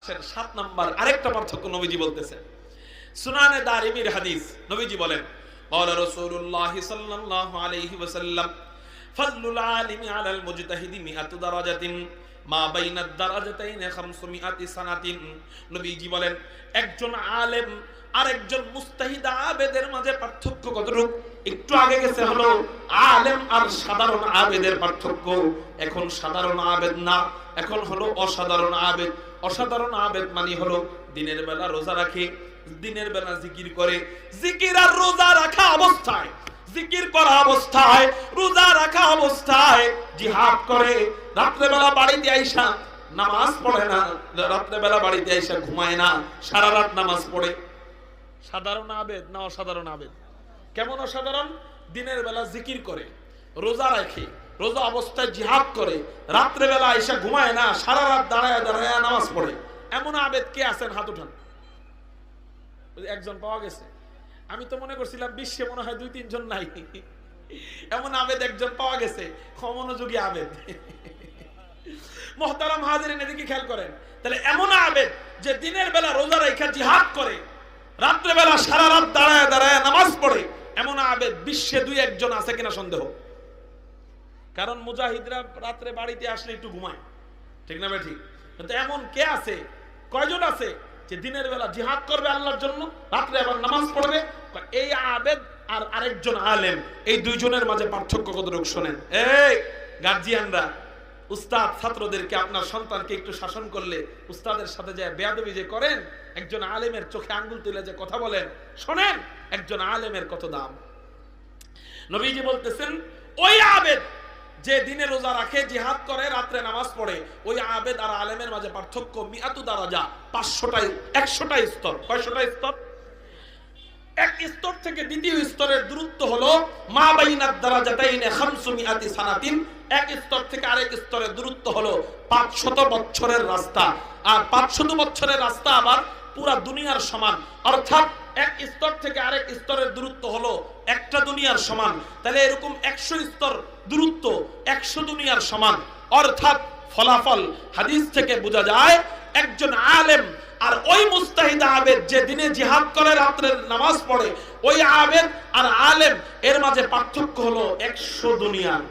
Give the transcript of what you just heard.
আসছেন 7 নাম্বার আরেকটা পার্থক্য নবীজি বলতেছেন। সুনানে দারিমির হাদিস, নবীজি বলেন ক্বালা রাসূলুল্লাহ সাল্লাল্লাহু আলাইহি ওয়াসাল্লাম ফাযলুল আলিমি আলাল মুজতাহিদি মিআতু দারাজাতিন মা বাইনাদ দারাজাতাইন 500 সানাতিন। নবীজি বলেন একজন আলেম আর একজন মুস্তাহিদ আবেদের মাঝে পার্থক্য কতটুকু? একটু আগে গেছে হলো আলেম আর সাধারণ আবেদের পার্থক্য, এখন সাধারণ আবেদ না, এখন হলো অসাধারণ আবেদ। অসাধারণ আবেদ মানে হলো দিনের বেলা রোজা রাখে, দিনের বেলা জিকির করে, জিকির আর রোজা রাখা অবস্থায়, জিকির করা অবস্থায়, রোজা রাখা অবস্থায় জিহাদ করে, রাত্রে বেলা বাড়িতে আইসা নামাজ পড়ে না, রাত্রে বেলা বাড়িতে আইসা ঘুমায় না, সারা রাত নামাজ পড়ে। সাধারণ আবেদ না অসাধারণ আবেদ? কেমন অসাধারণ? দিনের বেলা জিকির করে, রোজা রাখে, রোজা অবস্থায় জিহাদ করে, রাত্রে বেলা আইসা ঘুমায় না, সারা রাত দাঁড়ায় দাঁড়ায় নামাজ পড়ে। এমন আবেদ কে আছেন? হাত উঠান। একজন পাওয়া গেছে। আমি তো মনে করছিলাম বিশ্বে মনে হয় 2-3 জন নাই। এমন আবেদ একজন পাওয়া গেছে, মনোযোগী আবেদ। মুহতারাম হাজিরিন, এদিকে খেয়াল করেন। তাহলে এমন আবেদ যে দিনের বেলা রোজা রেখে জিহাদ করে, রাত্রে বেলা সারা রাত দাঁড়ায় দাঁড়ায় নামাজ পড়ে, এমন আবেদ বিশ্বে 2-1 জন আছে কিনা সন্দেহ। কারণ মুজাহিদরা রাত্রে বাড়িতে আসলে একটু ঘুমায়, ঠিক না ভাই? ঠিক। কিন্তু এমন কে আছে? কয়জন আছে যে দিনের বেলা জিহাদ করবে আল্লাহর জন্য, রাত্রে আবার নামাজ পড়বে? এই আবেদ আর আরেকজন আলেম, এই দুইজনের মাঝে পার্থক্য কতটুকু শোনেন। এই গার্জিয়ানরা, উস্তাদ ছাত্রদেরকে আপনার সন্তানকে একটু শাসন করলে উস্তাদের সাথে যে বেয়াদবি যে করেন, একজন আলেমের চোখে আঙ্গুল তুলে যে কথা বলেন, শোনেন একজন আলেমের কত দাম। নবীজি বলতেছেন ওই আবেদ যে দিনে রোজা রাখে, জিহাদ করে, রাত্রে নামাজ পড়ে, ওই আবেদ আর আলেমের মাঝে পার্থক্য মিআতু দারাজা, 100টা স্তর। কয়শটা স্তর? এক স্তর থেকে দ্বিতীয় স্তরের দূরত্ব হলো মা বাইনাদ দারাজাতাইন 500 সানাতিন। এক স্তর থেকে আরেক স্তরের দূরত্ব হলো 500 বছরের রাস্তা। আর 500 বছরের রাস্তা আবার পুরা দুনিয়ার সমান, অর্থাৎ এক স্তর থেকে আরেক স্তরের দূরত্ব হলো একটা দুনিয়ার সমান। তাহলে এরকম 100 স্তর দূরত্ব 100 দুনিয়ার সমান। অর্থাৎ ফলাফল হাদিস থেকে বোঝা যায় একজন আলেম আর ওই মুস্তাহিদ আবেদ যে দিনে জিহাদ করে, রাত্রে নামাজ পড়ে, ওই আবেদ আর আলেম এর মাঝে পার্থক্য হলো 100 দুনিয়ার।